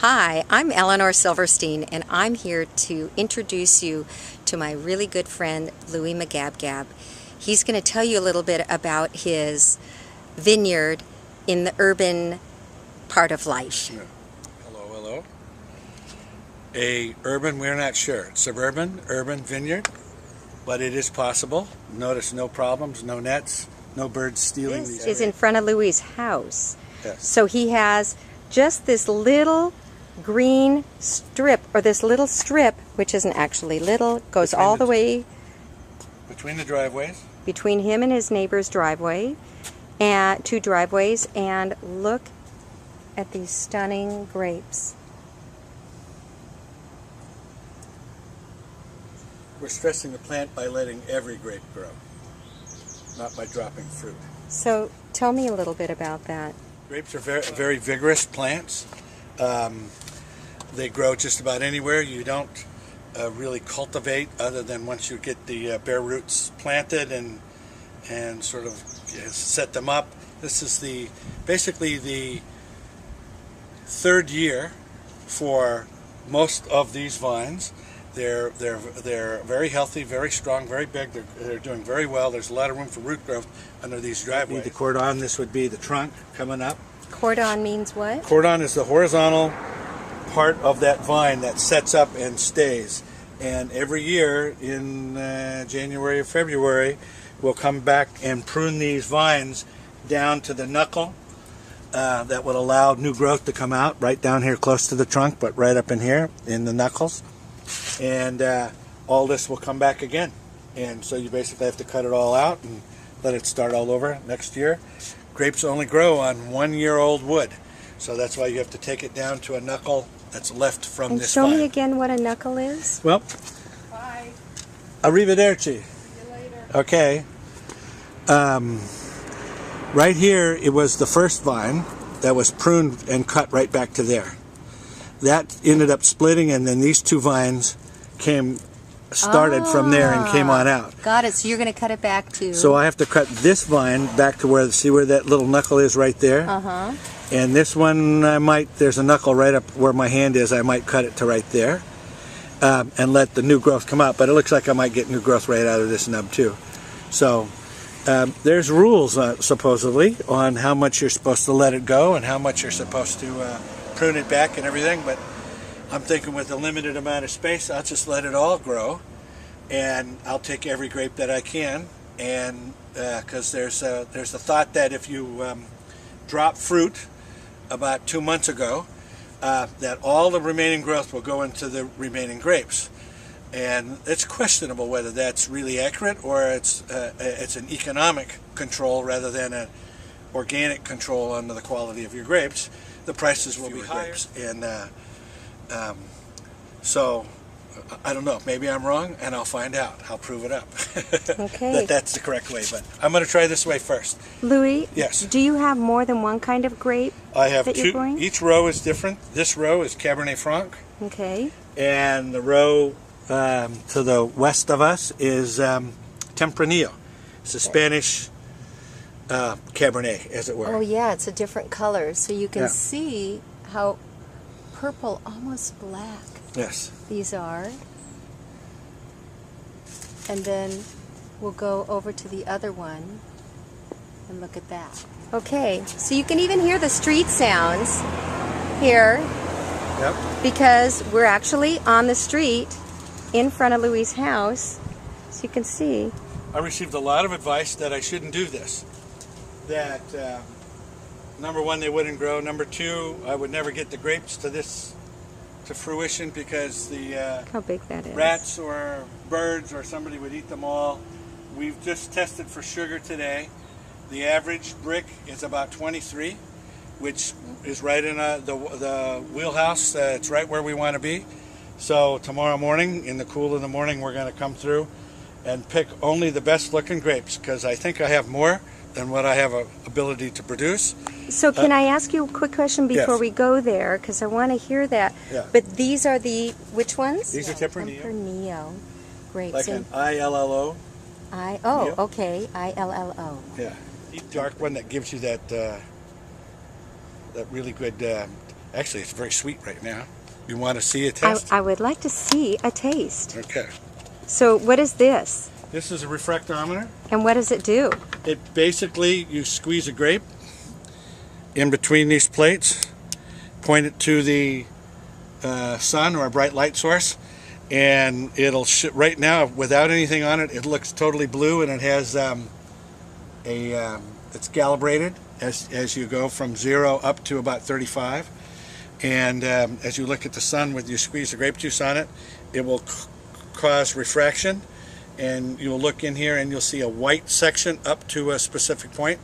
Hi, I'm Elinor Silverstein, and I'm here to introduce you to my really good friend, Louie M. He's going to tell you a little bit about his vineyard in the urban part of life. Yeah. Hello. We're not sure. Suburban, urban vineyard, but it is possible. Notice no problems, no nets, no birds stealing these. This is in front of Louie's house. Yes. So he has just this little green strip, or this little strip, which isn't actually little, goes all the way between the driveways, between him and his neighbor's driveway, and two driveways, and look at these stunning grapes. We're stressing the plant by letting every grape grow, not by dropping fruit. So tell me a little bit about that. Grapes are very vigorous plants. They grow just about anywhere. You don't really cultivate other than once you get the bare roots planted and sort of set them up. This is basically the third year for most of these vines. They're very healthy, very strong, very big. They're doing very well. There's a lot of room for root growth under these driveways. The cordon, this would be the trunk coming up. Cordon means what? Cordon is the horizontal part of that vine that sets up and stays. And every year in January or February, we'll come back and prune these vines down to the knuckle. That would allow new growth to come out right down here close to the trunk, but right up in here in the knuckles. And all this will come back again. And so you basically have to cut it all out and let it start all over next year. Grapes only grow on 1-year-old wood. So that's why you have to take it down to a knuckle that's left from this vine. Show me again what a knuckle is. Well, bye. Arrivederci. See you later. Okay. Right here, it was the first vine that was pruned and cut right back to there. That ended up splitting, and then these two vines started from there and came on out. Got it. So you're going to cut it back to... So I have to cut this vine back to see where that little knuckle is right there? Uh-huh. And this one, there's a knuckle right up where my hand is. I might cut it to right there and let the new growth come out. But it looks like I might get new growth right out of this nub too. So there's rules, supposedly, on how much you're supposed to let it go and how much you're supposed to prune it back and everything. But I'm thinking with a limited amount of space, I'll just let it all grow. And I'll take every grape that I can. And because there's a thought that if you drop fruit about 2 months ago, that all the remaining growth will go into the remaining grapes. And it's questionable whether that's really accurate or it's an economic control rather than an organic control on the quality of your grapes. The prices will be higher. And so I don't know. Maybe I'm wrong, and I'll find out. I'll prove it up. Okay. That's the correct way. But I'm going to try this way first. Louie, yes. Do you have more than one kind of grape? I have that two. You're growing? Each row is different. This row is Cabernet Franc. Okay. And the row to the west of us is Tempranillo. It's a Spanish Cabernet, as it were. Oh yeah, it's a different color, so you can see how purple, almost black. Yes. These are. And then we'll go over to the other one and look at that. Okay, so you can even hear the street sounds here. Yep. Because we're actually on the street in front of Louie's house, so you can see. I received a lot of advice that I shouldn't do this. That number one, they wouldn't grow. Number two, I would never get the grapes to fruition because the how big that is. Rats or birds or somebody would eat them all. We've just tested for sugar today. The average brick is about 23, which is right in the wheelhouse. It's right where we want to be. So tomorrow morning, in the cool of the morning, we're going to come through and pick only the best looking grapes because I think I have more than what I have ability to produce. So can I ask you a quick question before we go there? Because I want to hear that. Yeah. But these are which ones? These are Tempranillo. Tempranillo. Great. Like an ILLO. Okay. ILLO. Yeah. Deep dark one that gives you that really good Actually, it's very sweet right now. You want to see a taste? I would like to see a taste. Okay. So what is this? This is a refractometer. And what does it do? It basically, you squeeze a grape in between these plates, point it to the sun or a bright light source, and it'll right now, without anything on it, it looks totally blue, and it has it's calibrated as you go from 0 up to about 35. And as you look at the sun, when you squeeze the grape juice on it, it will cause refraction, and you'll look in here and you'll see a white section up to a specific point,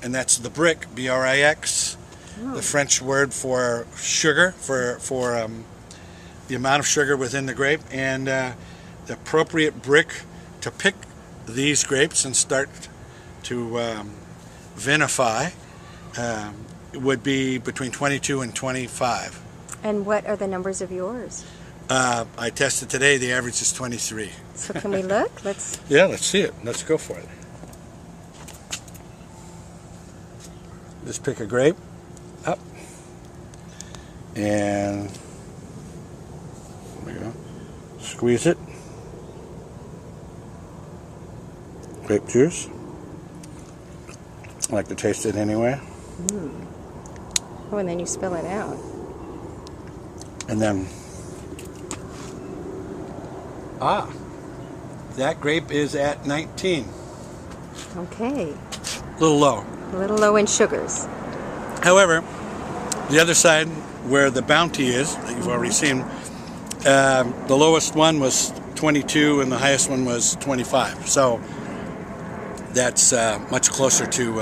and that's the brick, B-R-I-X, the French word for sugar, for the amount of sugar within the grape, and the appropriate brick to pick these grapes and start to vinify would be between 22 and 25. And what are the numbers of yours? I tested today, the average is 23. So can we look? Yeah, let's see it. Let's go for it. Just pick a grape up, and there we go. Squeeze it. Grape juice. I like to taste it anyway. Oh, and then you spill it out. And then, that grape is at 19. Okay. A little low. A little low in sugars. However, the other side, where the bounty is, that you've already seen, the lowest one was 22 and the highest one was 25. So that's much closer to,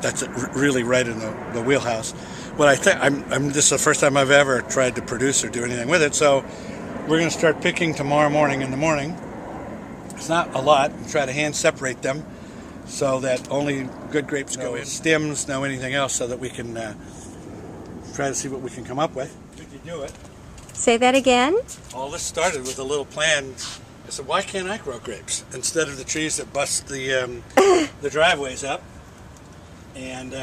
that's really right in the wheelhouse. What I think, this is the first time I've ever tried to produce or do anything with it, so we're going to start picking tomorrow morning in the morning. It's not a lot. We try to hand separate them so that only good grapes go in. Stems, no anything else, so that we can try to see what we can come up with. If you do it. Say that again? All this started with a little plan. I said, why can't I grow grapes instead of the trees that bust the driveways up? And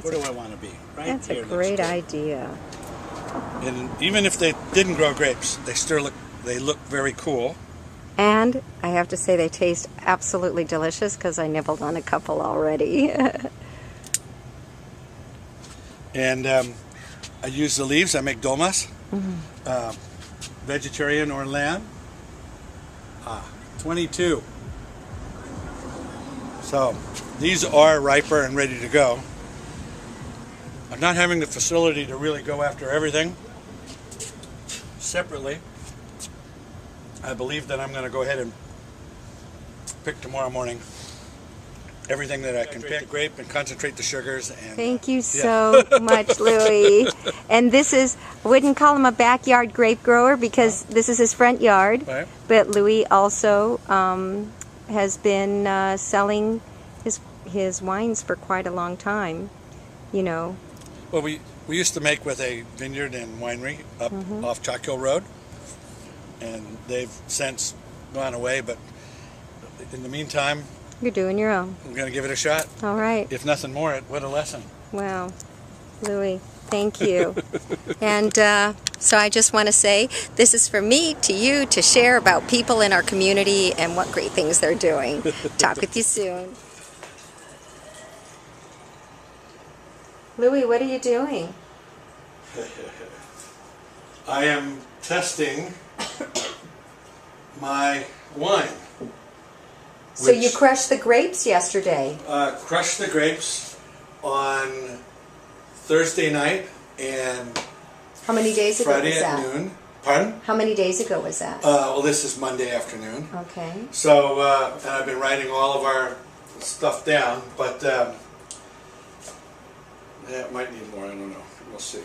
where do I want to be? Right That's here. a great idea. And even if they didn't grow grapes, they look very cool. And I have to say they taste absolutely delicious because I nibbled on a couple already. And I use the leaves. I make dolmas. Vegetarian or lamb. 22. So these are riper and ready to go. I'm not having the facility to really go after everything separately. I believe that I'm going to go ahead and pick tomorrow morning everything that I can pick, grape, and concentrate the sugars. And Thank you so much, Louie. And this is, I wouldn't call him a backyard grape grower because this is his front yard. Right. But Louie also has been selling his wines for quite a long time, you know. Well, we used to make with a vineyard and winery up off Chalk Hill Road, and they've since gone away, but in the meantime, You're doing your own. I'm going to give it a shot. All right. If nothing more, what a lesson. Wow. Louie, thank you. And so I just want to say this is for me to you to share about people in our community and what great things they're doing. Talk with you soon. Louie, what are you doing? I am testing my wine. So you crushed the grapes yesterday. Crushed the grapes on Thursday night and How many days ago Friday was that? at noon. Pardon? How many days ago was that? Well, this is Monday afternoon. Okay. So, and I've been writing all of our stuff down, but yeah, it might need more. I don't know. We'll see.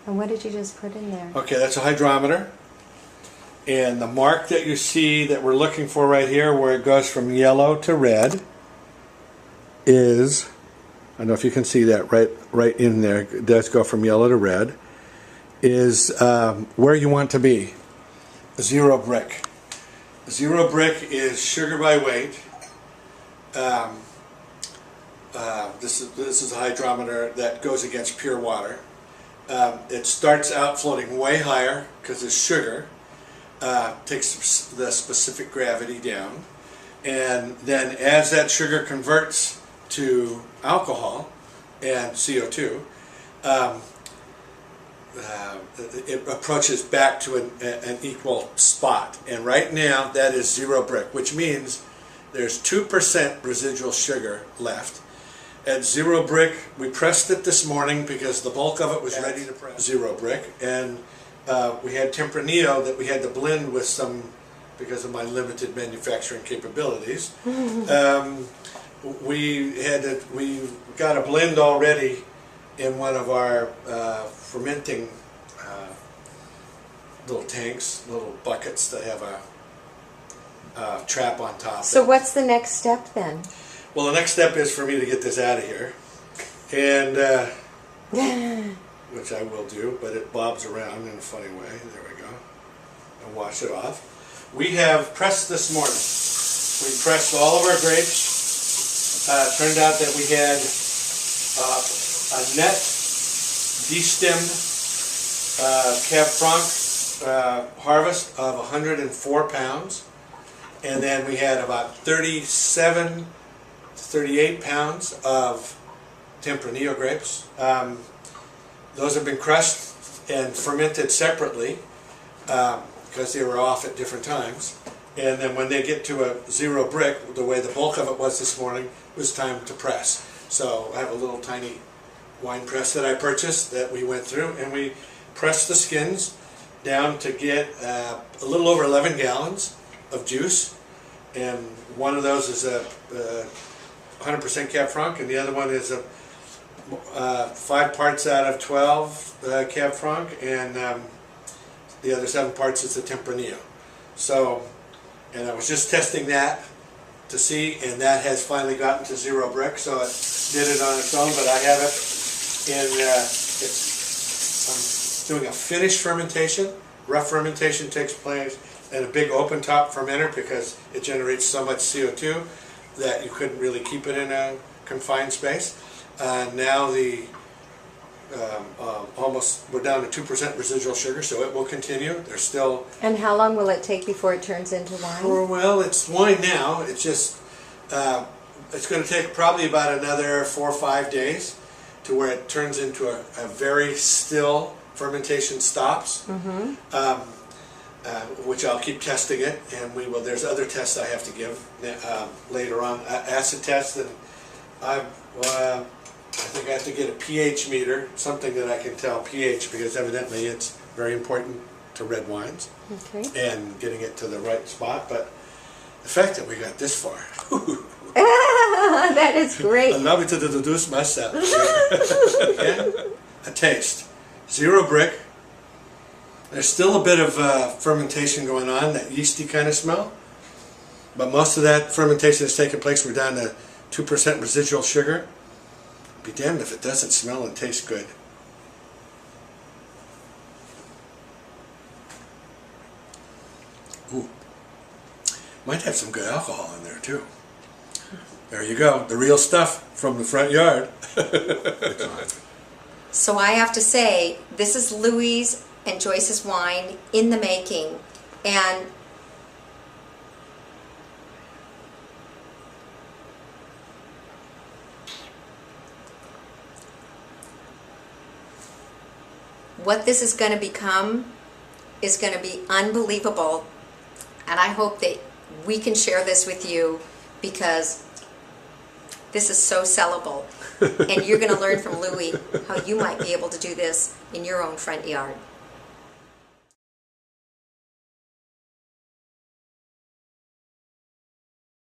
And what did you just put in there? Okay, that's a hydrometer. And the mark that you see that we're looking for right here, where it goes from yellow to red, is, I don't know if you can see that right in there, it does go from yellow to red, is where you want to be. 0 brick. 0 brick is sugar by weight. this is a hydrometer that goes against pure water. It starts out floating way higher because it's sugar, takes the specific gravity down, and then as that sugar converts to alcohol and CO2, it approaches back to an equal spot. And right now that is 0 brick, which means there's 2% residual sugar left. At 0 brick, we pressed it this morning because the bulk of it was ready to press. 0 brick, and we had Tempranillo that we had to blend with some, because of my limited manufacturing capabilities. We got a blend already in one of our fermenting little tanks, little buckets that have a trap on top. So what's the next step then? Well, the next step is for me to get this out of here, and which I will do, but it bobs around in a funny way. There we go. And wash it off. We have pressed this morning. We pressed all of our grapes. Turned out that we had a net destemmed Cab Franc harvest of 104 pounds, and then we had about 37 38 pounds of Tempranillo grapes. Those have been crushed and fermented separately because they were off at different times. And then when they get to a 0 brick, the way the bulk of it was this morning, it was time to press. So I have a little tiny wine press that I purchased that we went through, and we pressed the skins down to get a little over 11 gallons of juice. And one of those is a 100% Cab Franc, and the other one is a 5 parts out of 12 Cab Franc, and the other 7 parts is the Tempranillo. So, and I was just testing that to see, and that has finally gotten to 0 brick, so it did it on its own, but I have it in, I'm doing a finished fermentation. Rough fermentation takes place in a big open top fermenter because it generates so much CO2 that you couldn't really keep it in a confined space. Now the we're down to 2% residual sugar, so it will continue. There's still. And how long will it take before it turns into wine? Well, it's wine now. It's just it's going to take probably about another 4 or 5 days to where it turns into a very still fermentation stops. Which I'll keep testing it, and we will. There's other tests I have to give later on, acid tests, and I think I have to get a pH meter, something that I can tell pH, because evidently it's very important to red wines, and getting it to the right spot. But the fact that we got this far, that is great. Allow me to introduce myself. Yeah? A taste, 0 brick. There's still a bit of fermentation going on, that yeasty kind of smell, but most of that fermentation has taken place. We're down to 2% residual sugar. Be damned if it doesn't smell and taste good. Ooh. Might have some good alcohol in there too. There you go, the real stuff from the front yard. So I have to say, this is Louie's and Joyce's wine in the making, and what this is going to become is going to be unbelievable, and I hope that we can share this with you, because this is so sellable, and you're going to learn from Louie how you might be able to do this in your own front yard.